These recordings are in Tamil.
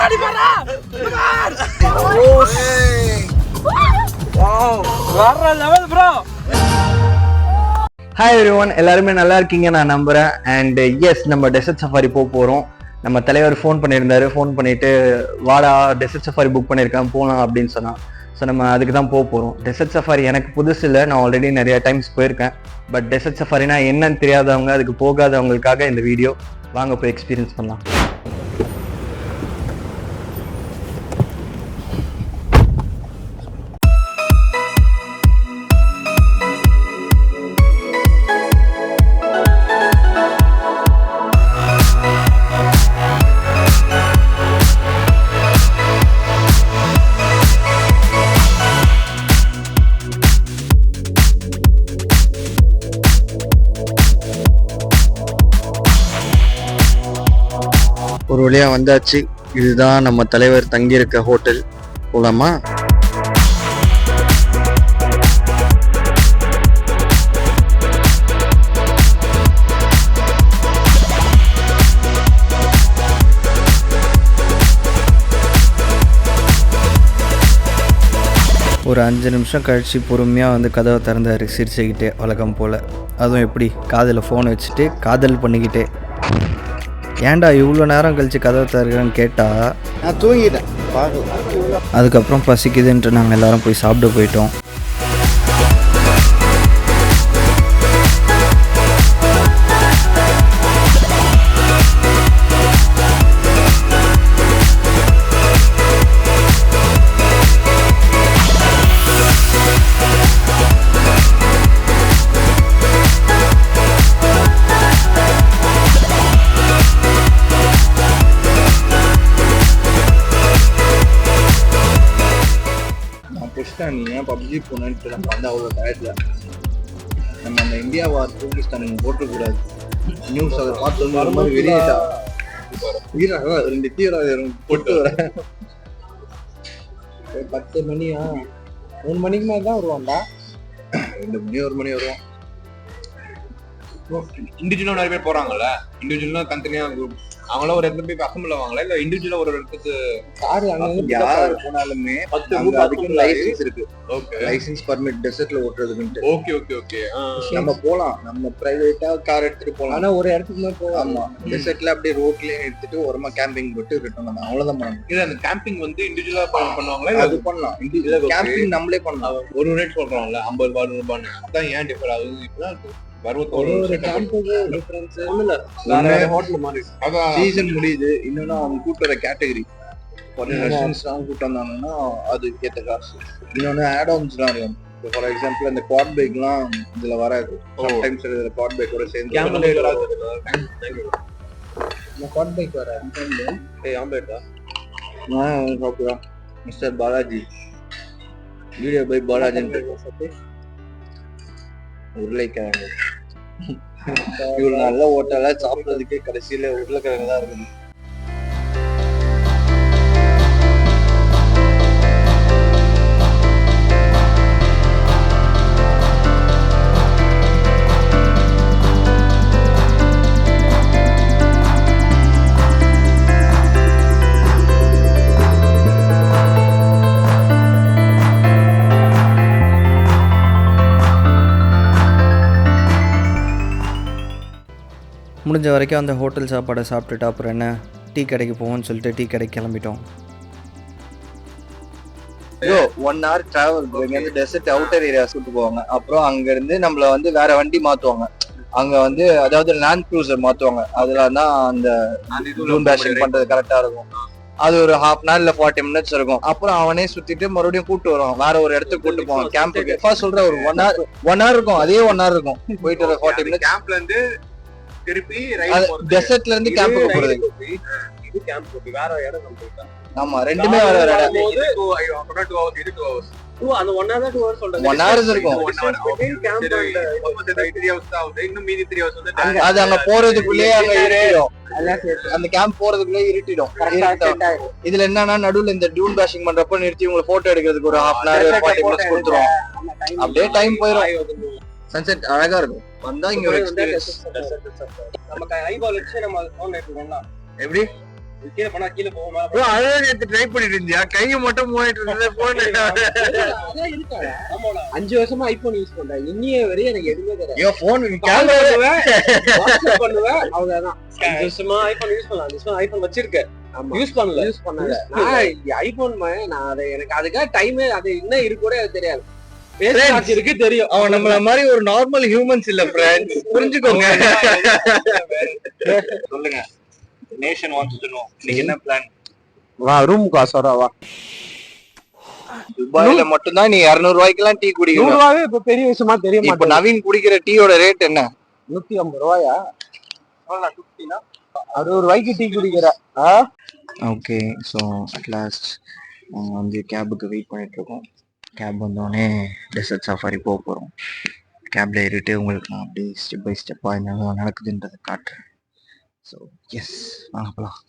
ஹாய் எவ்ரிவன், எல்லாருமே நல்லா இருக்கீங்க நான் நம்புறேன். அண்ட் எஸ், நம்ம டெசர்ட் சஃபாரி போகிறோம். நம்ம தலைவர் ஃபோன் பண்ணியிருந்தாரு. ஃபோன் பண்ணிட்டு வாடா டெசர்ட் சஃபாரி புக் பண்ணியிருக்கேன் போகலாம் அப்படின்னு சொன்னான். ஸோ நம்ம அதுக்கு தான் போகிறோம். டெசர்ட் சஃபாரி எனக்கு புதுசு இல்லை, நான் ஆல்ரெடி நிறைய டைம்ஸ் போயிருக்கேன். பட் டெசர்ட் சஃபாரினா என்னன்னு தெரியாதவங்க, அதுக்கு போகாதவங்களுக்காக இந்த வீடியோ. வாங்க போய் எக்ஸ்பீரியன்ஸ் பண்ணலாம். ஒரு வழியா வந்தாச்சு. இதுதான் நம்ம தலைவர் தங்கியிருக்க ஹோட்டல். போலாமா? ஒரு 5 நிமிஷம் கழித்து பொறுமையாக வந்து கதவை திறந்தார் சிரிச்சுக்கிட்டே, வழக்கம் போல். அதுவும் எப்படி, காதில் ஃபோன் வச்சுட்டு காதல் பண்ணிக்கிட்டே. ஏன்டா இவ்வளோ நேரம் கழிச்சு கதவை திறக்கிறேன்னு கேட்டால் நான் தூங்கிட்டேன். அதுக்கப்புறம் பசிக்குதுன்ட்டு நாங்கள் எல்லோரும் போய் சாப்பிட போயிட்டோம். நீ ஏன் பப்ஜி போனேன்ட்டு நம்ம வந்து அவ்வளோ டயர்ட்ல நம்ம அந்த இந்தியா வார் பாகிஸ்தான் போட்டக்கூடாது. நியூஸ் அதை பார்த்து வர மாதிரி வெளியிட்டா வீரா 2 தீவிரவாதி போட்டு வர 10 மணியா 3 மணிக்கு மேலே தான் வருவான்டா. 2 மணி 1 மணி வருவான். இண்டிவிஜுவலா நிறைய பேர் போறாங்கல்ல, இண்டிவிஜுவலா தனித்தனியா அவங்களாம் ஒரு இடத்துல போய் அசம்பிள் ஆவாங்களா, இல்ல இண்டிவிஜுவலா ஒரு இடத்துக்கு யார் போனாலுமே அதுக்கு லைசன்ஸ் இருக்கு. ஓகே, லைசன்ஸ் பர்மிட் டெசர்ட்ல ஓட்டுறதுக்கு. ஓகே ஓகே ஓகே, நம்ம போலாம், நம்ம பிரைவேட்டா கார் எடுத்துட்டு போலாம். ஆனா ஒரு இடத்துக்கு தான் போவோம். ஆமா, டெசர்ட்ல அப்படியே ரோட்லயே எடுத்துட்டு ஓரமா கேம்பிங் போட்டு ரிட்டர்ன் பண்ணலாம். அவ்வளவுதான் பண்ணணும். இது அந்த கேம்பிங் வந்து இண்டிவிஜுவலா பண்ணுவாங்களா? அது பண்ணலாம். இண்டிவிஜுவல் கேம்பிங் நம்மளே பண்ணலாம். ஒரு ரேட் சொல்றாங்கல்ல, 50 ரூபாய் 100 ரூபான்னு. அதான் ஏன் டிஃபர் ஆகுது? இப்பதான் சீசன் முடியுது. இன்னொன்னு அவங்க கூட்டுற கேட்டகரி கூட்டம் வந்தாங்கன்னா அது ஏத்த காசு. இன்னொன்னு ஆட் ஆன்ஸ்லாம் இருக்கும். ஃபார் எக்ஸாம்பிள் இந்த குவாட் பைக் எல்லாம் இதுல வராது. சம்டைம்ஸ் இதுல குவாட் பைக் கூட சேர்ந்து குவாட் பைக் வராது. Mister Balaji video by Balaji உருளைக்கிழங்கு. இவ்வளவு நல்ல ஹோட்டலா சாப்பிடுறதுக்கே கடைசியில உருளைக்கிழங்கு தான் இருக்குது. முடிஞ்ச வரைக்கும் அந்த ஹோட்டல் சாப்பாடை சாப்பிட்டுட்டு அப்புறம் என்ன டீ கடைக்கு போவோம்னு சொல்லிட்டு டீ கடைக்கு கிளம்பிட்டோம். 1 hour டிராவல். இங்கேருந்து டெசர்ட் அவுட்டர் ஏரியா கூட்டு போவாங்க. அப்புறம் அங்கிருந்து நம்மள வந்து வேற வண்டி மாத்துவாங்க. அங்க வந்து அதாவது லேண்ட் க்ரூசர் மாத்துவாங்க. அதுல தான் அந்த டூன் பேஷிங் பண்றது கரெக்டா இருக்கும். அது ஒரு 1/2 hour இல்ல 40 minutes இருக்கும். அப்புறம் அவனே சுத்திட்டு மறுபடியும் கூட்டு வருவான், வேற ஒரு இடத்துக்கு கூட்டு போவான். கேம்புக்கு சொல்ற ஒரு 1 hour இருக்கும். அதே 1 hour இருக்கும். போயிட்டு ஒரு 40 minutes. கேம்ப்ல இருந்து திருப்பி டெசர்ட்ல இருந்து கேம்புக்கு போறது. இது கேம்ப் வேற இடம் கம்ப்ளீட்டா. ஆமா, ரெண்டுமே வேற வேற இடம். 2 hours. அந்த 1 hour தான் 2 hours சொல்றேன். 1 hour இருக்கும். இன்னும் மீதி 3 hours வந்து அது அங்க போறதுக்குள்ளே அங்க இருட்டிடும். அந்த கேம்ப் போறதுக்குள்ளே இருட்டிடும். இதுல என்னன்னா நடுவுல இந்த டூன் பேஷிங் பண்றப்ப நிறுத்தி உங்களை போட்டோ எடுக்கிறதுக்கு ஒரு 1/2 hour 40 minutes கொடுத்துரும். அப்படியே டைம் போயிடும். சன்செட் அழகா இருக்கும். வந்தா இங்க ஒரு எக்ஸ்பீரியன்ஸ். நமக்கு ஐபால் வச்சு நம்ம ஃபோன் எடுத்துக்கலாம். எப்படி கீழே போனா கீழே போகுமா? அதான் நேத்து ட்ரை பண்ணிட்டு இருந்தியா? கையை மட்டும் மூவாயிட்டு இருந்தது போன். அதான் இருக்காடா. 5 வருஷமா ஐபோன் யூஸ் பண்றேன். இன்னியே வரையும் எனக்கு எதுவுமே தெரியாது. ஐயோ போன் கால் பண்ணுவேன், வாட்ஸ்அப் பண்ணுவேன், அவ்வளவுதான். 5 வருஷமா ஐபோன் யூஸ் பண்ணலாம். 5 வருஷமா ஐபோன் வச்சிருக்கேன். யூஸ் பண்ணல. நான் ஐபோன் நான் அதை எனக்கு அதுக்காக டைமே அது என்ன இருக்கு கூட எனக்கு தெரியாது. பேசி இருக்கு தெரியும். அவன் நம்மள மாதிரி ஒரு நார்மல் ஹியூமன்ஸ் இல்ல ஃப்ரெண்ட்ஸ், புரிஞ்சுக்கோங்க. சொல்லுங்க. நேஷன் வாண்ட்ஸ் டு நோ நீங்க என்ன பிளான்? வா ரூம் காசு வா. துபாயில மட்டும் தான் நீ 200 ரூபாய்க்குலாம் டீ குடிக்கணும். 100 ரூபாயே இப்ப பெரிய விஷயமா தெரிய இப்ப மாட்டேங்குது. நவீன் குடிக்கிற டீயோட ரேட் என்ன? 150 ரூபாயா? 60 ரூபாய்க்கு டீ குடிக்கிற. ஓகே, ஸோ அட்லாஸ்ட் வந்து கேபுக்கு வெயிட் பண்ணிட்டு இருக்கோம். கேப் வந்தோடனே டெசர்ட் சஃபாரி போக போகிறோம். கேப்ல ஏறிட்டு உங்களுக்கு நான் அப்படியே ஸ்டெப் பை ஸ்டெப்பாக என்னென்ன நடக்குதுன்றதை காட்டுறேன். ஸோ எஸ், வாங்க போகலாம்.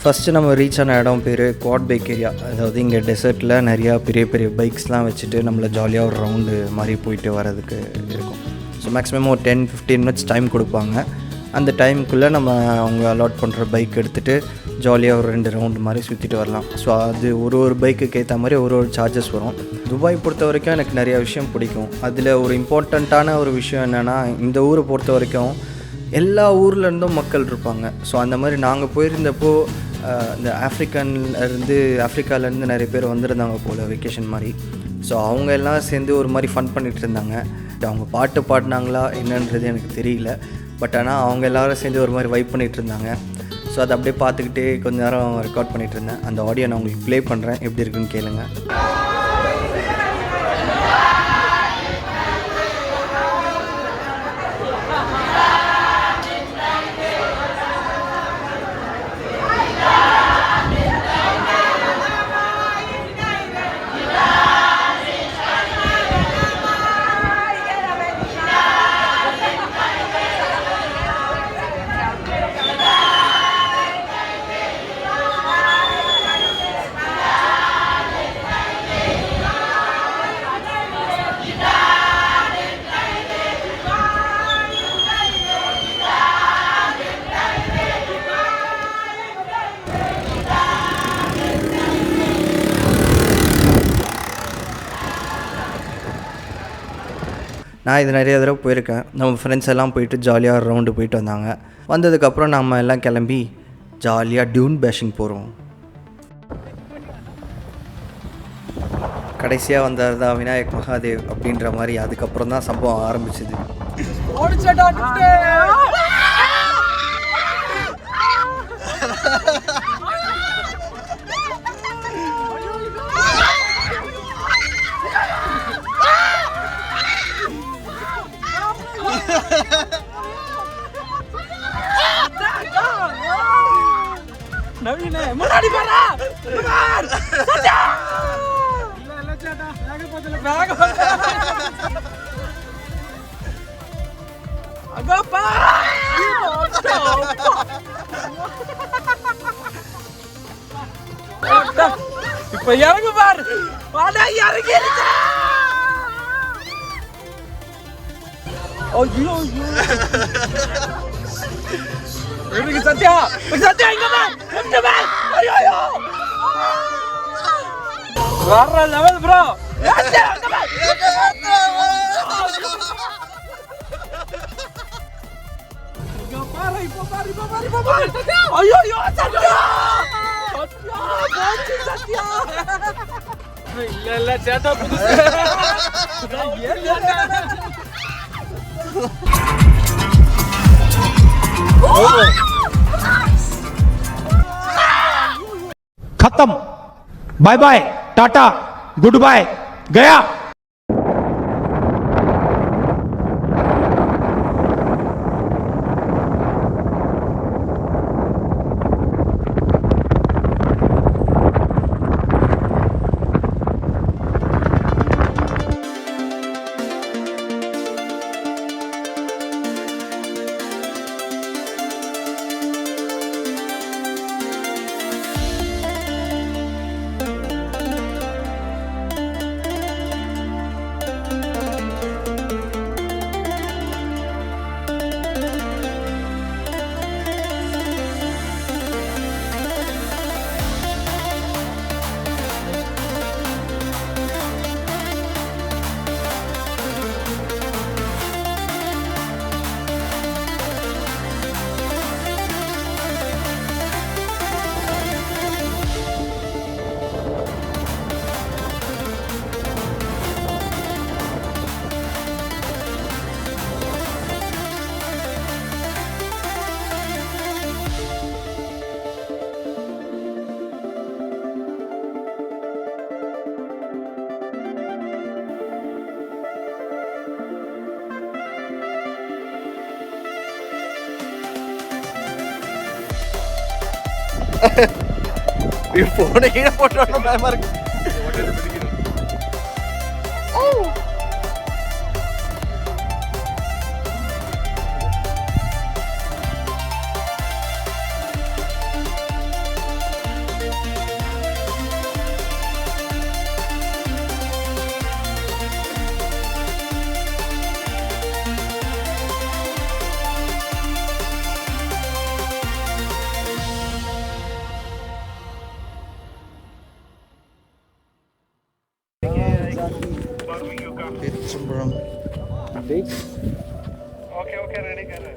ஃபஸ்ட்டு நம்ம ரீச் ஆன இடம் பேர் குவாட் பைக் ஏரியா. அதாவது இங்கே டெசர்ட்டில் நிறையா பெரிய பெரிய பைக்ஸ்லாம் வச்சுட்டு நம்மளை ஜாலியாக ஒரு ரவுண்டு மாதிரி போயிட்டு வரதுக்கு இருக்கும். ஸோ மேக்ஸிமம் ஒரு 10-15 மினிட்ஸ் டைம் கொடுப்பாங்க. அந்த டைமுக்குள்ளே நம்ம அவங்க அலாட் பண்ணுற பைக் எடுத்துகிட்டு ஜாலியாக ஒரு 2 ரவுண்டு மாதிரி சுற்றிட்டு வரலாம். ஸோ அது ஒரு பைக்குக்கு ஏற்ற மாதிரி ஒரு சார்ஜஸ் வரும். துபாய் பொறுத்த வரைக்கும் எனக்கு நிறையா விஷயம் பிடிக்கும். அதில் ஒரு இம்பார்ட்டண்ட்டான ஒரு விஷயம் என்னென்னா, இந்த ஊரை பொறுத்த வரைக்கும் எல்லா ஊர்லேருந்தும் மக்கள் இருப்பாங்க. ஸோ அந்த மாதிரி நாங்கள் போயிருந்தப்போ இந்த ஆஃப்ரிக்காலேருந்து நிறைய பேர் வந்திருந்தாங்க போல் வெக்கேஷன் மாதிரி. ஸோ அவங்க எல்லாம் சேர்ந்து ஒரு மாதிரி ஃபன் பண்ணிகிட்டு இருந்தாங்க. அவங்க பாட்டு பாடினாங்களா என்னன்றது எனக்கு தெரியல. பட் ஆனால் அவங்க எல்லோரும் சேர்ந்து ஒரு மாதிரி வைப் பண்ணிகிட்டு இருந்தாங்க. ஸோ அதை அப்படியே பார்த்துக்கிட்டே கொஞ்ச நேரம் ரெக்கார்ட் பண்ணிகிட்டு இருந்தேன். அந்த ஆடியோ நான் உங்களுக்கு ப்ளே பண்ணுறேன், எப்படி இருக்குன்னு கேளுங்க. நான் இது நிறைய தடவை போயிருக்கேன். நம்ம ஃப்ரெண்ட்ஸ் எல்லாம் போயிட்டு ஜாலியாக ரவுண்டு போயிட்டு வந்தாங்க. வந்ததுக்கப்புறம் நம்ம எல்லாம் கிளம்பி ஜாலியாக டியூன் பேஷிங் போகிறோம். கடைசியாக வந்தார் தான் விநாயக் மகாதேவ் அப்படின்ற மாதிரி. அதுக்கப்புறம் தான் சம்பவம் ஆரம்பிச்சுது. நவீனே முன்னாடி பாரா குமார் சத்யா இல்ல சேட்டா வேக போதல அகப்பா இப்ப இறங்கு பார் வாடா இறங்கிருச்சா. ஐயோ ஐயோ சத்யா சத்யா இங்க வா ஐயோ வேற லெவல் ப்ரோ. ஐயோ சத்யா சத்யா இல்ல சேட்டா புதுசு खत्म, bye bye, tata, goodbye, गया। போன கீழே போட்டோன்னு பயமா இருக்கு. Bro. Okay, ready, ready.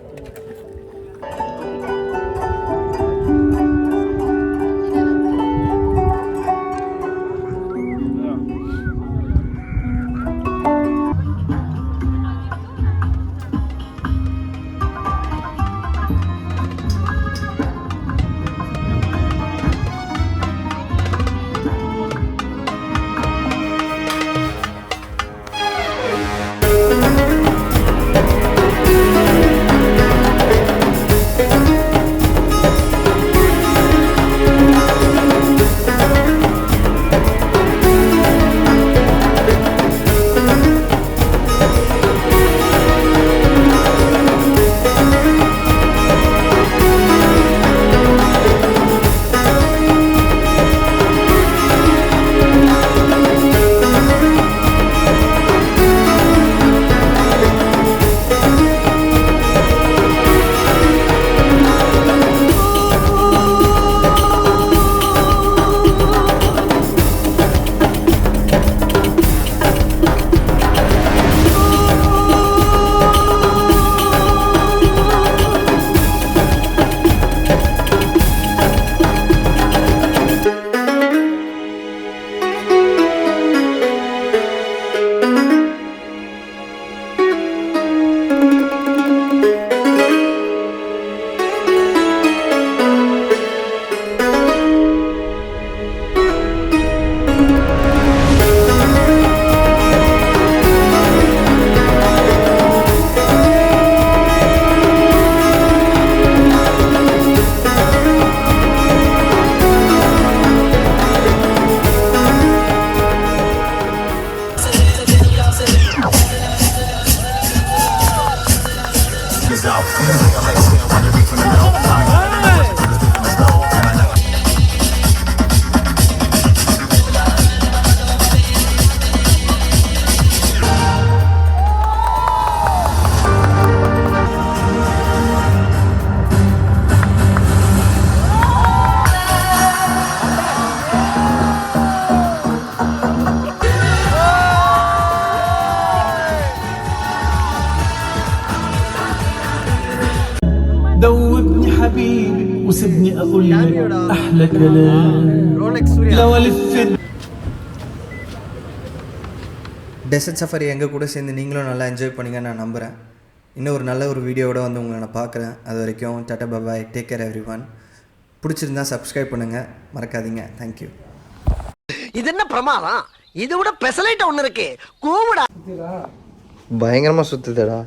دوبني حبيبي وسيبني اقول لك احلى كلام لو الف dessert safari எங்கள் கூட சேர்ந்து நீங்களும் நல்லா என்ஜாய் பண்ணீங்கன்னு நான் நம்புகிறேன். இன்னும் ஒரு நல்ல ஒரு வீடியோவோட வந்து உங்களை நான் பார்க்குறேன். அது வரைக்கும் டாடா பாய், டேக் கேர் எவ்ரி ஒன். பிடிச்சிருந்தா சப்ஸ்கிரைப் பண்ணுங்கள், மறக்காதீங்க. தேங்க்யூ. இது என்ன பிரமாதம்? இது விட பெசலைட் ஒன்று இருக்கு, கூவுடா. பயங்கரமா சுத்துதடா.